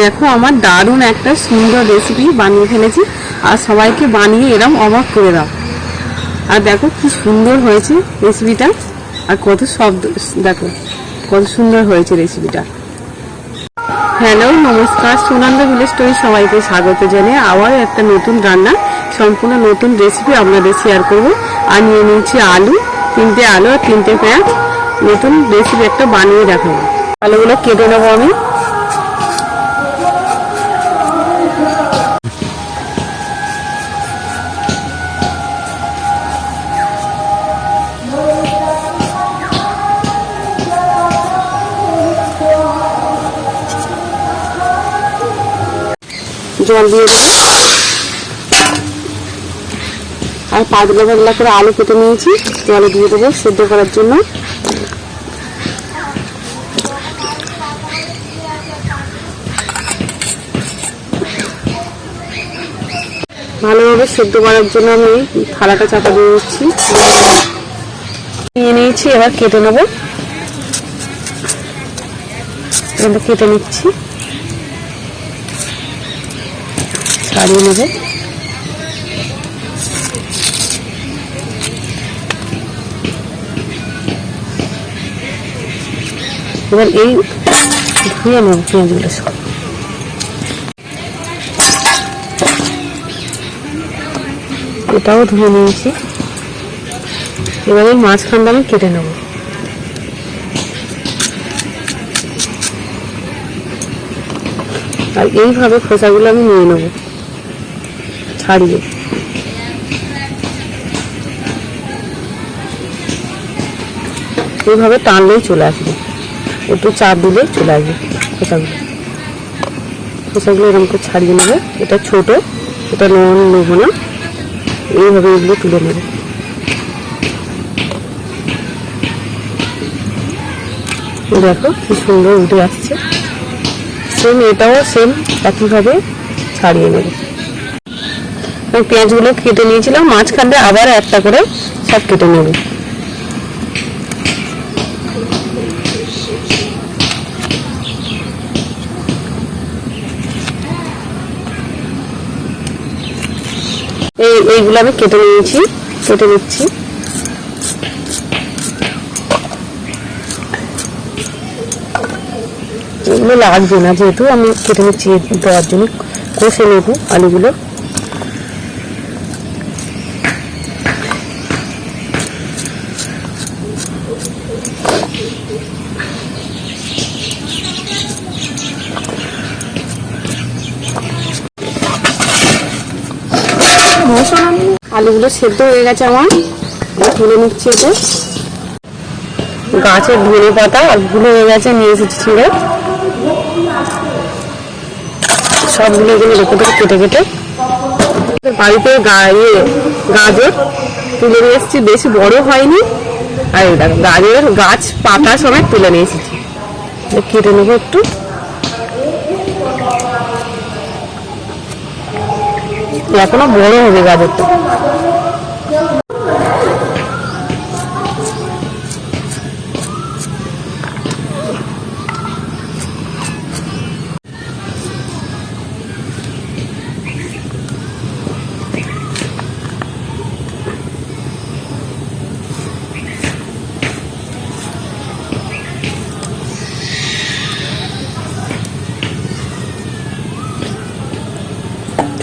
দেখো আমার দারুণ একটা সুন্দর রেসিপি বানিয়ে ফেলেছি, আর সবাইকে বানিয়ে এরকম অবাক করে দাও। আর দেখো কি সুন্দর হয়েছে রেসিপিটা, আর কত শব্দ, দেখো কত সুন্দর হয়েছে রেসিপিটা। হ্যালো, নমস্কার, সুনন্দা ভিলেজ স্টোরি সবাইকে স্বাগত জানিয়ে আবার একটা নতুন রান্না, সম্পূর্ণ নতুন রেসিপি আপনাদের শেয়ার করব। আর নিয়ে নিয়েছি আলু, 3টে আলু আর 3টে পেঁয়াজ। নতুন রেসিপি একটা বানিয়ে দেখাবো। আলুগুলো কেটে নেবো আমি। জল দিয়ে আর পাতলা পাতলা করে আলু কেটে নিয়েছি, জলে দিয়ে দেবো সেদ্ধ করার জন্য। ভালোভাবে সেদ্ধ করার জন্য আমি থালাটা চাপা দিয়ে দিচ্ছি। নিয়ে নিয়েছি, এবার কেটে নেবো। কেটে নিচ্ছি, ছাড়িয়ে নেব। এবার এই ধুয়ে নেব পেঁয়াজগুলো সব। এটাও ধুয়ে নিয়েছি। এবার এই মাঝখানটা আমি কেটে নেব। আর এইভাবে খোসাগুলো আমি নিয়ে নেব ছাড়িয়ে। এইভাবে টানলেই চলে আসবে, একটু চাপ দিলে চলে আসবে খোসাগুলো এরকম করে ছাড়িয়ে নেবে। এটা ছোট, এটা নেব না, এইভাবে এগুলো তুলে নেবে। দেখো কি সুন্দর উঠে আসছে। সেম এটাও সেম একইভাবে ছাড়িয়ে নেবে। পেঁয়াজগুলো কেটে নিয়েছিলাম, মাঝখানে আবার একটা করে সব কেটে নেবে। এইগুলো আমি কেটে নিচ্ছি। এগুলো লাগবে না, যেহেতু আমি কেটে নিচ্ছি দেওয়ার জন্য। কষে নেব আলুগুলো। আলুগুলো সেদ্ধ হয়ে গেছে আমার, তুলে নিচ্ছি। এতে গাছের ধনে পাতা গুলো হয়ে গেছে, নিয়ে এসেছি ছিঁড়ে। সবগুলো এগুলো রেখে দেবো কেটে কেটে। বাড়িতে গাজর তুলে নিয়ে এসেছি, বেশি বড় হয়নি। আর গাজরের গাছ পাতা সমেত তুলে নিয়ে এসেছি। কেটে নেবো একটু। এখনো বড় হবে গাজরটা।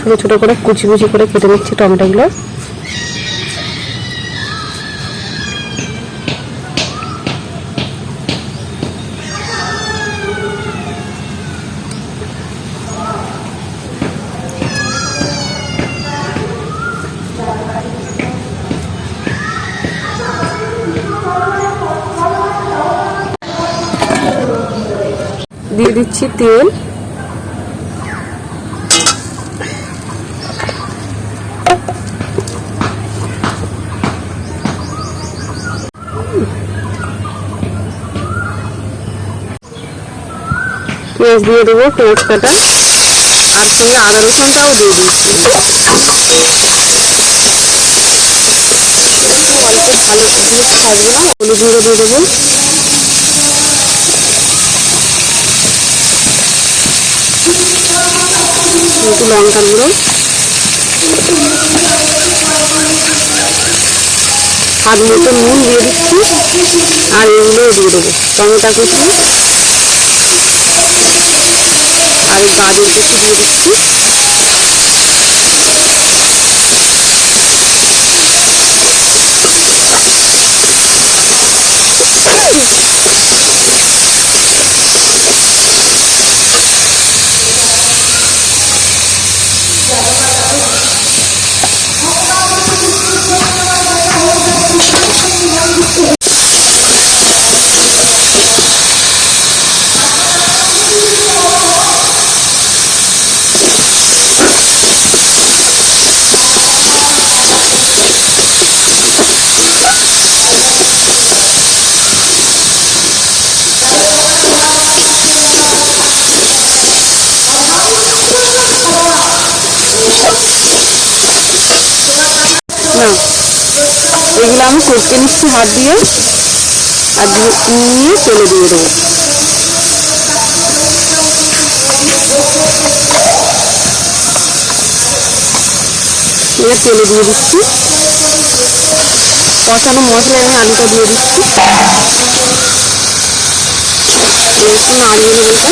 ছোট ছোট করে কুচি কুচি করে কেটে নিচ্ছি টমেটোগুলো। দিয়ে দিচ্ছি তেল। পেঁয়াজ দিয়ে দেবো, পেঁয়াজ কাটা, আর সঙ্গে আদা রসুনটাও দিয়ে দিচ্ছি। অল্প ভালো ফুটলে হবে না, হলুদ গুঁড়ো দিয়ে দেবো। একটু লঙ্কার গুঁড়ো, স্বাদ মতো নুন দিয়ে দিচ্ছি, আর এগুলো দিয়ে দেবো টমেটো কুচি আর গাজর কুচি দিয়ে দিচ্ছি। এগুলো আমি কষিয়ে নিচ্ছি হাত দিয়ে, আর নিয়ে তেলে দিয়ে দেবো। এবার তেলে দিয়ে দিচ্ছি কষানো মশলা, আমি আলুটা দিয়ে দিচ্ছি। একটু নাড়িয়ে দেবো এটা।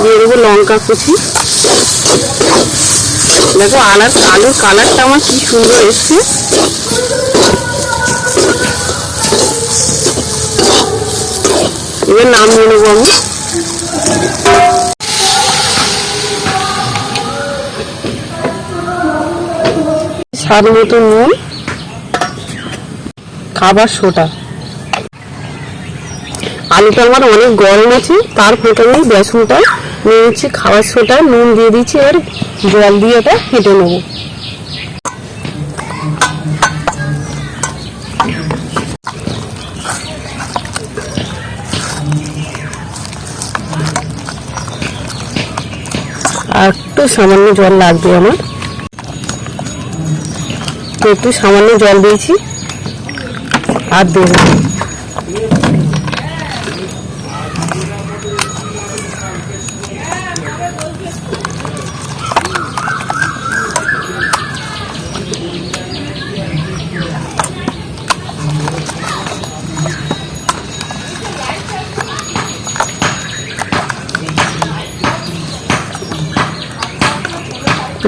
দিয়ে দেবো লঙ্কা কুচি। দেখো আলুর কালারটা আমার কি সুন্দর এসছে। এবার নাম নিয়ে নেবো আমি। স্বাদ মতো নুন, খাবার সোডা। আলুটা আমার অনেক গরম আছে, তার ফোটা নিয়ে বেসনটা নিয়ে নিচ্ছি, খাবার সোডা, নুন দিয়ে দিচ্ছি, আর জল দিয়ে এটা ফেটে নেবো। আর একটু সামান্য জল লাগবে আমার, একটু সামান্য জল দিয়েছি আর দেবো।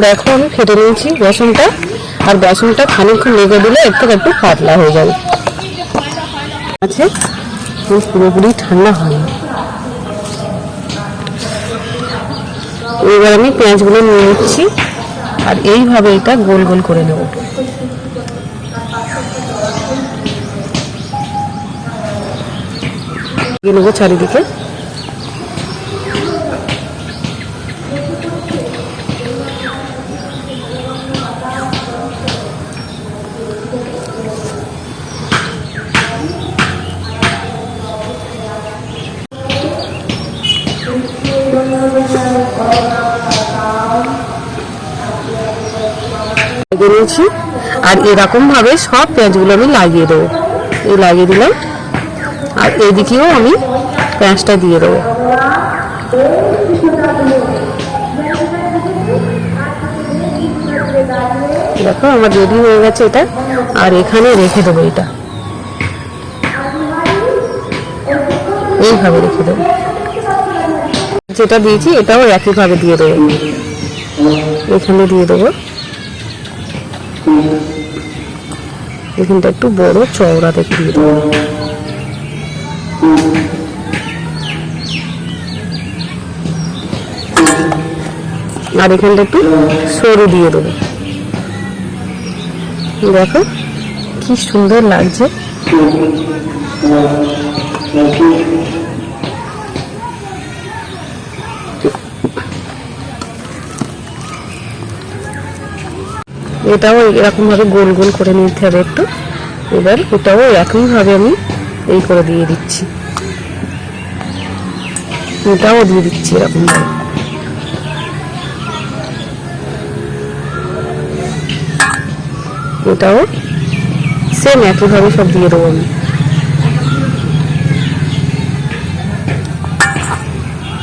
দেখো আমি ফেটে নিয়েছি বেসনটা, আর বেসনটা খানিকক্ষণ লেগে দিলে একটু একটু পাতলা হয়ে যাবে। আছে পুরোপুরি ঠান্ডা হয়নি। এবার আমি পেঁয়াজগুলো নিয়ে নিচ্ছি, আর এইভাবে এটা গোল গোল করে নেব। নেবো চারিদিকে। আর এরকম ভাবে সব পেঁয়াজগুলো আমি লাগিয়ে দেবো। এই লাগিয়ে দিলাম, আর এইদিকেও আমি পেঁয়াজটা দিয়ে দেবো। দেখো আমার রেডি হয়ে গেছে এটা, আর এখানে রেখে দেবো। এটা এইভাবে রেখে দেবো। যেটা দিয়েছি এটাও একইভাবে দিয়ে দেবো, এখানে দিয়ে দেবো। এখানটা একটু বড় চওড়া দেখে দিয়ে দেবো। আর এখানটা একটু সরু দিয়ে দেবো। দেখো কি সুন্দর লাগছে। এটাও এরকম ভাবে গোল গোল করে নিতে হবে একটু। এবার এটাও একই ভাবে আমি এই করে দিয়ে দিচ্ছি, এটাও দিয়ে দিচ্ছি এরকম ভাবে। এটাও সেম একই ভাবে সব দিয়ে দেবো আমি।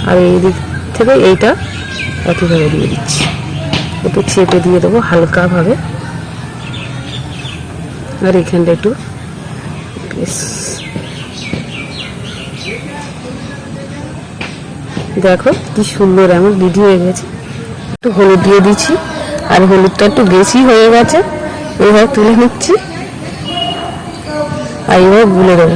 আর এই দিক থেকে এইটা একইভাবে দিয়ে দিচ্ছি, একটু চেপে দিয়ে দেবো হালকা ভাবে। আর এখানটা একটু দেখো কি সুন্দর আমার রেডি হয়ে গেছে। একটু হলুদ দিয়ে দিচ্ছি, আর হলুদটা একটু বেশি হয়ে গেছে, এইভাবে তুলে নিচ্ছি আর এইভাবে গুলে দেবো।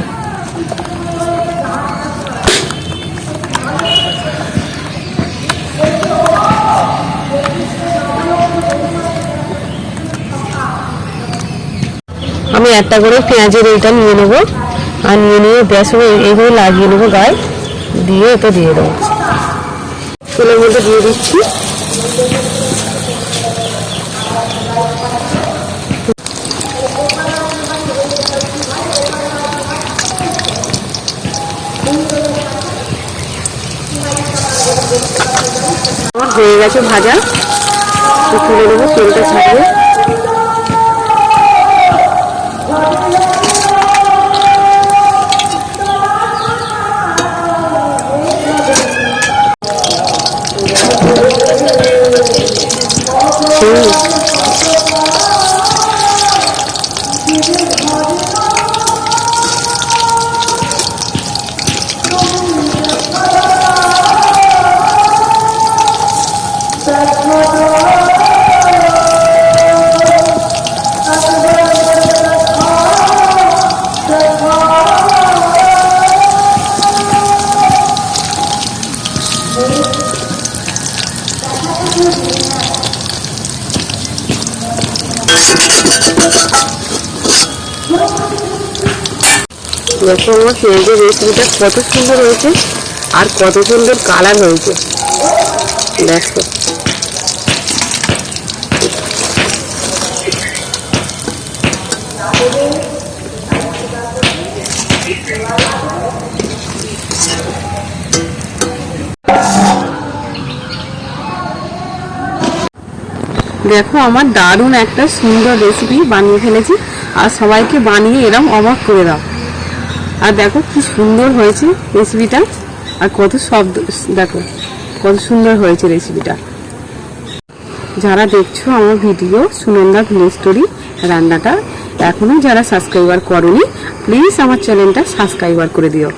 আমি একটা করে পেঁয়াজের এইটা নিয়ে নেবো, আর নিয়ে বেসন এইভাবে লাগিয়ে নেবো গায়ে, দিয়ে এটা দিয়ে দেবো। তেলের মধ্যে দিয়ে দিচ্ছি। আমার হয়ে গেছে ভাজা, তুলে নেবো তেলটা ছাড়িয়ে। দেখো আমার পেঁয়াজের রেসিপিটা কত সুন্দর হয়েছে আর কত সুন্দর কালার হয়েছে। দেখো দেখো আমার দারুণ একটা সুন্দর রেসিপি বানিয়ে ফেলেছি, আর সবাইকে বানিয়ে এরকম অবাক করে দাও। আর দেখো কি সুন্দর হয়েছে রেসিপিটা, আর কত শব্দ, দেখো কত সুন্দর হয়েছে রেসিপিটা। যারা দেখছো আমার ভিডিও সুনন্দা ভিলেজ স্টোরি রান্নাটা, এখনো যারা সাবস্ক্রাইবার করোনি প্লিজ আমার চ্যানেলটা সাবস্ক্রাইবার করে দিও।